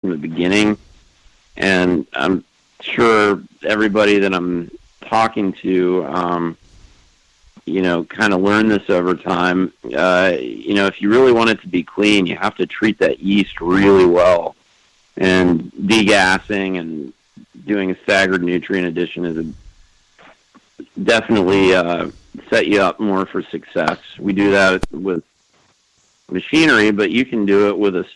from the beginning. And I'm sure everybody that I'm talking to, kind of learn this over time. If you really want it to be clean, you have to treat that yeast really well. And degassing and doing a staggered nutrient addition is definitely set you up more for success. We do that with machinery, but you can do it with a,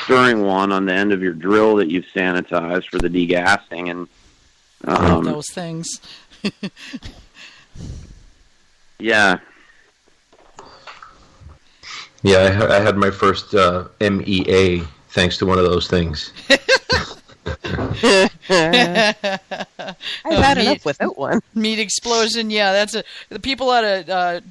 stirring one on the end of your drill that you've sanitized for the degassing. And those things. Yeah. Yeah, I had my first MEA thanks to one of those things. I've had enough without one. Meat explosion, yeah. That's the people at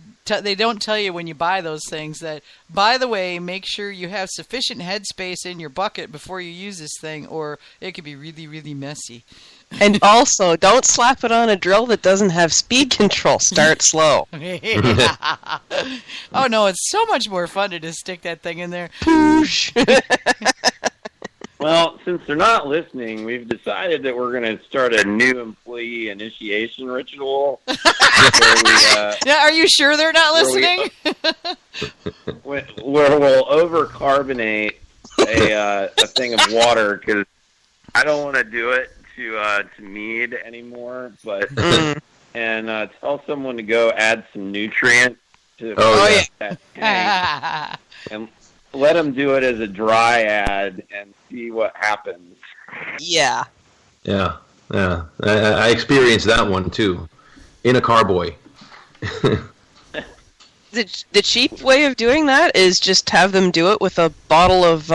they don't tell you when you buy those things that, by the way, make sure you have sufficient headspace in your bucket before you use this thing, or it could be really, really messy. And also, don't slap it on a drill that doesn't have speed control. Start slow. Oh, no, it's so much more fun to just stick that thing in there. Well, since they're not listening, we've decided that we're going to start a new employee initiation ritual. Are you sure they're not listening? Where we'll over-carbonate a thing of water, because I don't want to do it to mead anymore, but and tell someone to go add some nutrient to that tank, and let them do it as a dry ad and see what happens. Yeah. Yeah. I experienced that one too, in a carboy. The cheap way of doing that is just have them do it with a bottle of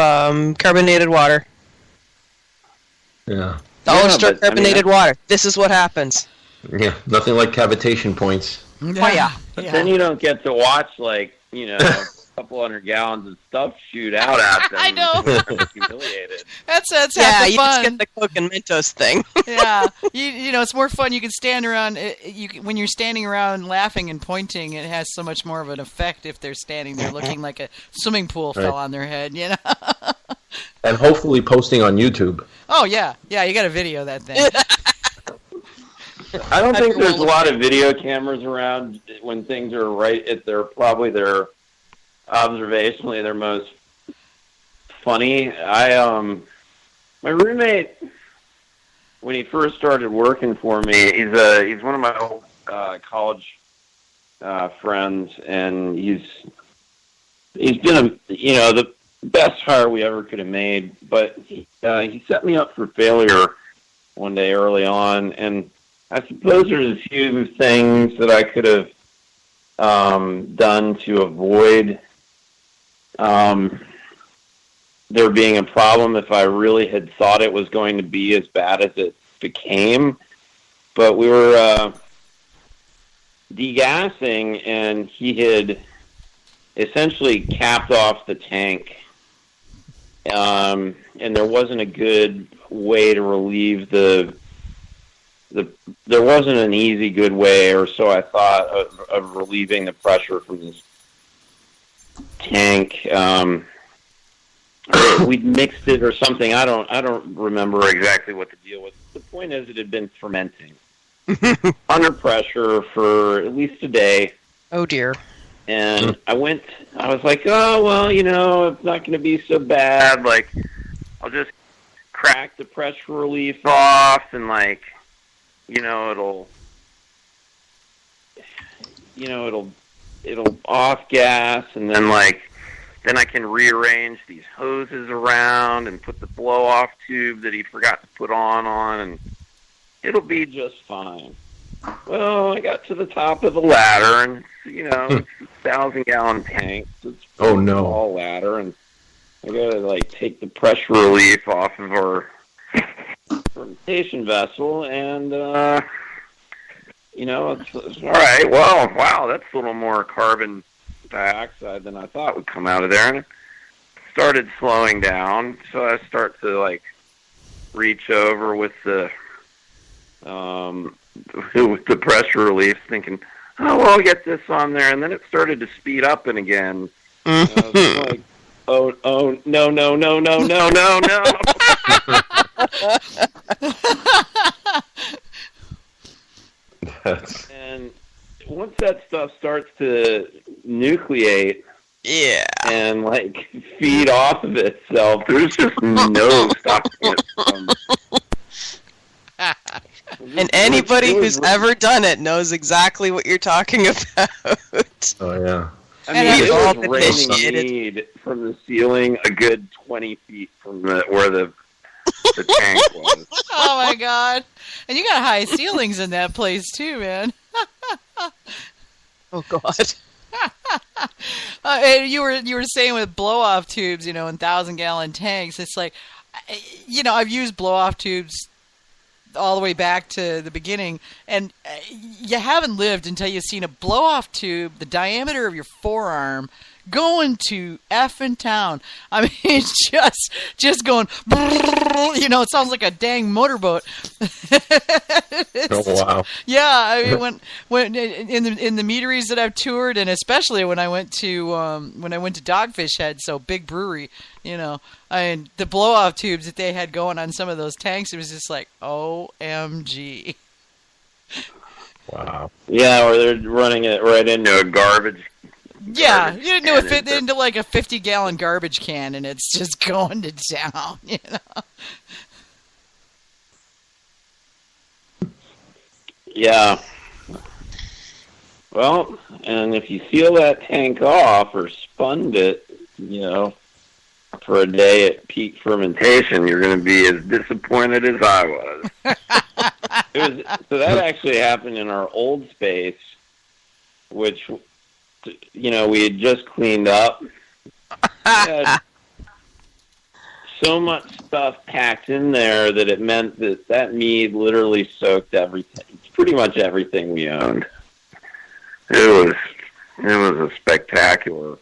carbonated water. Yeah. Dollar-store carbonated water. This is what happens. Yeah, nothing like cavitation points. Oh, yeah. Then you don't get to watch, a couple hundred gallons of stuff shoot out at them. I know. Humiliated. That's half the fun. Yeah, you fun. just get the Coke and Mentos thing. Yeah. It's more fun. You can stand around. When you're standing around laughing and pointing, it has so much more of an effect if they're standing there looking like a swimming pool fell on their head, And hopefully posting on YouTube. Oh, yeah. Yeah, you got to video that thing. I don't think there's a lot of video cameras around when things are right at their observationally their most funny. My roommate, when he first started working for me, he's one of my old college friends, and he's been the best hire we ever could have made. But he set me up for failure one day early on, and I suppose there's a few things that I could have done to avoid there being a problem if I really had thought it was going to be as bad as it became. But we were degassing, and he had essentially capped off the tank, and there wasn't a good way to relieve there wasn't an easy good way, or so I thought, of relieving the pressure from this tank. We'd mixed it or something. I don't remember exactly what the deal was. The point is, it had been fermenting under pressure for at least a day. Oh dear. And I was like, oh well, it's not going to be so bad. Like, I'll just crack the pressure relief off, and it'll off gas, and then I can rearrange these hoses around and put the blow-off tube that he forgot to put on, and it'll be just fine. Well, I got to the top of the ladder, and it's a 1,000-gallon tank. So it's a small ladder, and I gotta take the pressure relief off of our fermentation vessel, and it's all right. Well, wow, that's a little more carbon dioxide than I thought would come out of there, and it started slowing down. So I start to reach over with the pressure relief, thinking, oh well, I'll get this on there, and then it started to speed up and again. I was like, no, no, no, no, no, no, no. And once that stuff starts to nucleate, Yeah. and like feed off of itself, there's just no stopping it from. And anybody who's ever done it knows exactly what you're talking about. Oh yeah. I mean, And it all was been raining initiated. mead from the ceiling a good 20 feet from where the tank was. Oh my god! And you got high ceilings in that place too, man. Oh God. And you were saying with blow-off tubes, in 1,000-gallon tanks. It's like, I've used blow-off tubes all the way back to the beginning, and you haven't lived until you've seen a blow-off tube the diameter of your forearm going to effing town. I mean, just going, it sounds like a dang motorboat. Oh wow. Yeah, I mean, when in the meaderies that I've toured, and especially when I went to Dogfish Head, so big brewery, the blow-off tubes that they had going on some of those tanks, it was just like, OMG. Wow. Yeah, or they're running it right into a garbage. Yeah, you didn't know it fit into like a 50-gallon garbage can, and it's just going to town, Yeah. Well, and if you seal that tank off or spun it, for a day at peak fermentation, you're going to be as disappointed as I was. So that actually happened in our old space, which, we had just cleaned up. We had so much stuff packed in there that it meant that mead literally soaked everything. Pretty much everything we owned. It was a spectacular.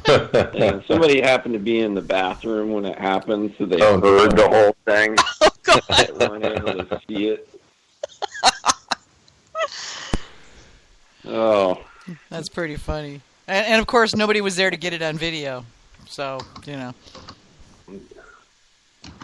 And somebody happened to be in the bathroom when it happened, so they heard the whole thing. Oh God. They weren't able to see it. Oh, That's pretty funny. And of course, nobody was there to get it on video, so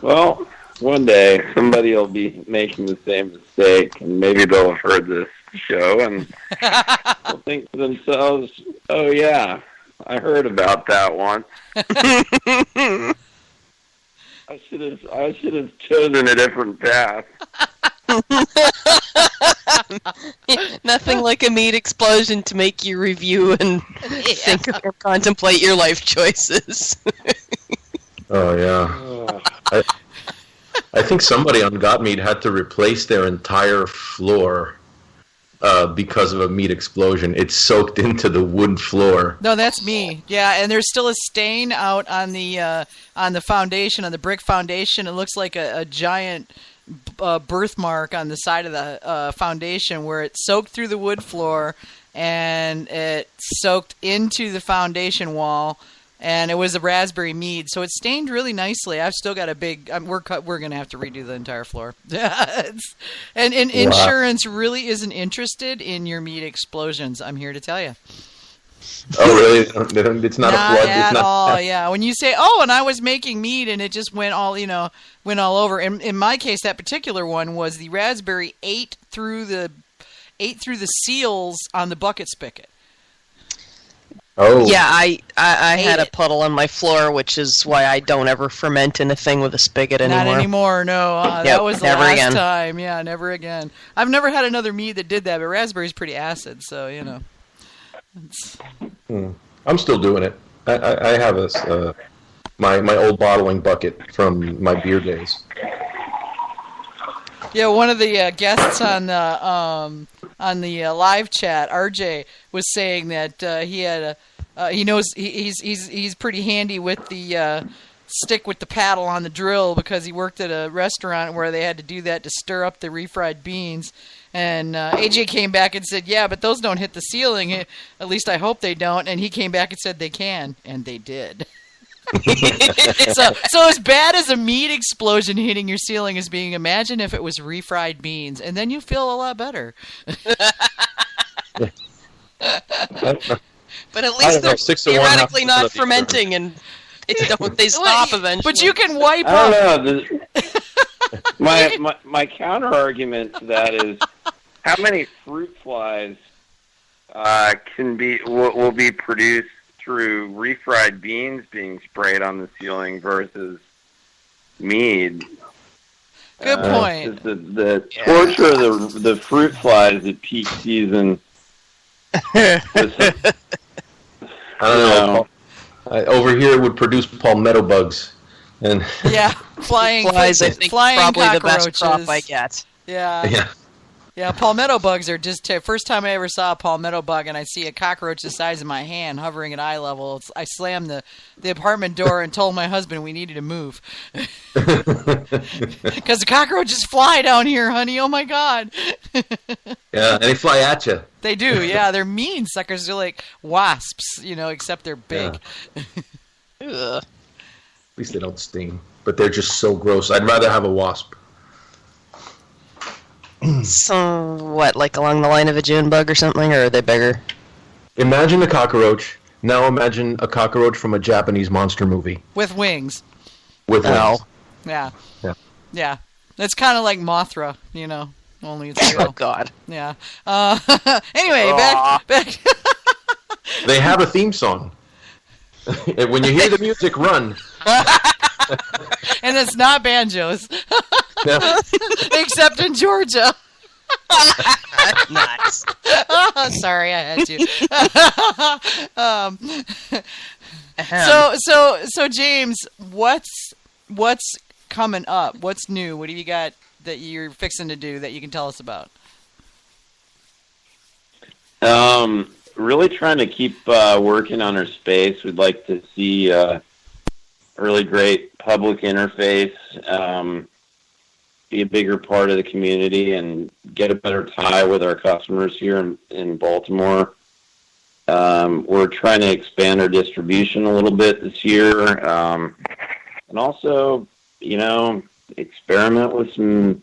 Well, one day somebody will be making the same mistake, and maybe they'll have heard this show and they'll think to themselves, "Oh yeah, I heard about that once. I should have chosen a different path." Nothing like a meat explosion to make you review and think or contemplate your life choices. Oh yeah. I think somebody on Got Mead had to replace their entire floor because of a meat explosion. It soaked into the wood floor. No, that's me. Yeah, and there's still a stain out on the foundation, on the brick foundation. It looks like a giant birthmark on the side of the foundation where it soaked through the wood floor and it soaked into the foundation wall. And it was a raspberry mead, so it stained really nicely. I've still got a big. We're going to have to redo the entire floor. And insurance really isn't interested in your mead explosions. I'm here to tell you. Oh really? It's not a flood. At It's not all. Yeah. When you say, and I was making mead and it just went all over. In my case, that particular one was the raspberry ate through the seals on the bucket spigot. Oh. Yeah, I had a it. puddle on my floor, which is why I don't ever ferment anything with a spigot anymore. Not anymore, no. That Yep, was the never last again. time. Yeah, never again. I've never had another mead that did that, but raspberry's pretty acid, so, It's... I'm still doing it. I have my old bottling bucket from my beer days. Yeah, one of the guests on the live chat, RJ, was saying that he had he knows he's pretty handy with the stick with the paddle on the drill because he worked at a restaurant where they had to do that to stir up the refried beans. And AJ came back and said, "Yeah, but those don't hit the ceiling. At least I hope they don't." And he came back and said they can, and they did. So as bad as a meat explosion hitting your ceiling is being, imagine if it was refried beans, and then you feel a lot better. But at least they're 6 to 1, theoretically not half of the fermenting and They don't. They stop eventually. But you can wipe I up. don't know. My counter argument to that is how many fruit flies will be produced through refried beans being sprayed on the ceiling versus mead. Good point. The torture of the fruit flies at peak season. I don't know. Over here, it would produce palmetto bugs, and Yeah, flying flies. I think flying probably the cockroaches. best crop I get. Yeah, palmetto bugs are just first time I ever saw a palmetto bug and I see a cockroach the size of my hand hovering at eye level. I slammed the apartment door and told my husband we needed to move. Because the cockroaches fly down here, honey. Oh, my God. Yeah, and they fly at you. They do, yeah. They're mean suckers. They're like wasps, except they're big. Ugh. At least they don't sting. But they're just so gross. I'd rather have a wasp. So, what, like along the line of a June bug or something, or are they bigger? Imagine a cockroach. Now imagine a cockroach from a Japanese monster movie. With wings. With wings. Yeah. Yeah. Yeah. It's kind of like Mothra, only it's real. Oh, God. Yeah. Anyway, back. They have a theme song. When you hear the music, run. And it's not banjos. Yeah. Except in Georgia. Nuts. Oh, sorry, I had to. So James, what's coming up? What's new? What have you got that you're fixing to do that you can tell us about? Really trying to keep working on our space. We'd like to see a really great public interface, be a bigger part of the community, and get a better tie with our customers here in Baltimore. We're trying to expand our distribution a little bit this year, and also, experiment with some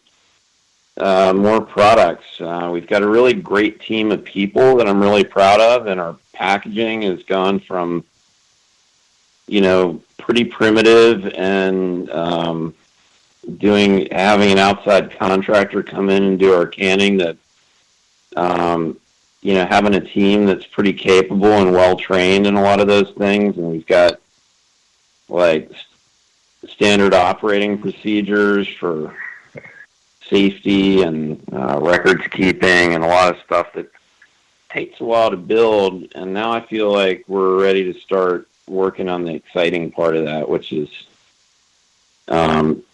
more products. We've got a really great team of people that I'm really proud of, and our packaging has gone from, pretty primitive and having an outside contractor come in and do our canning that, having a team that's pretty capable and well trained in a lot of those things. And we've got like standard operating procedures for safety and records keeping and a lot of stuff that takes a while to build. And now I feel like we're ready to start working on the exciting part of that, which is having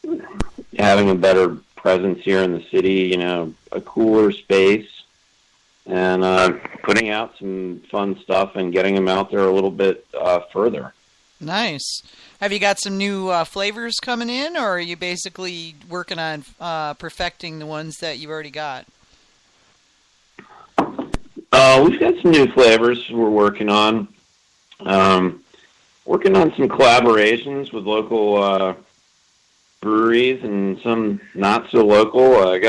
a better presence here in the city, a cooler space, and putting out some fun stuff and getting them out there a little bit further. Nice. Have you got some new flavors coming in, or are you basically working on perfecting the ones that you've already got? We've got some new flavors we're working on. Working on some collaborations with local breweries and some not so local.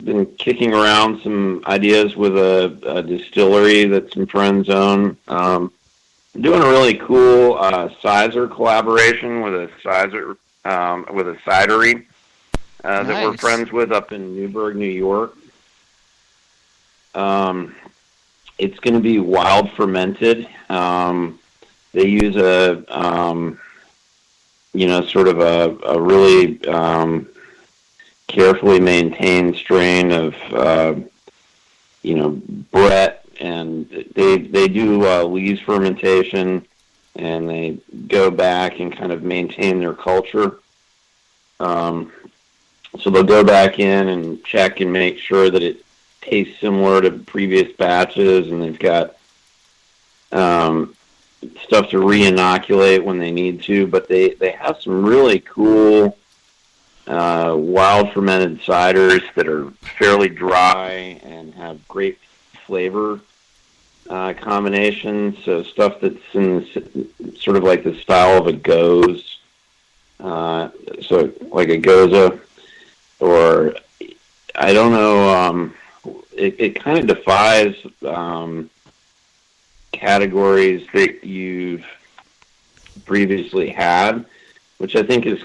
Been kicking around some ideas with a distillery that some friends own. Doing a really cool sizer collaboration with a cidery that we're friends with up in Newburgh, New York. It's going to be wild fermented. They use a really carefully maintained strain of Brett. And they do lees fermentation, and they go back and kind of maintain their culture. So they'll go back in and check and make sure that it tastes similar to previous batches, and they've got stuff to re-inoculate when they need to. But they have some really cool wild fermented ciders that are fairly dry and have great flavor combinations, so stuff that's in sort of like the style of a goze, so like a goza, or I don't know, it kind of defies categories that you've previously had, which I think is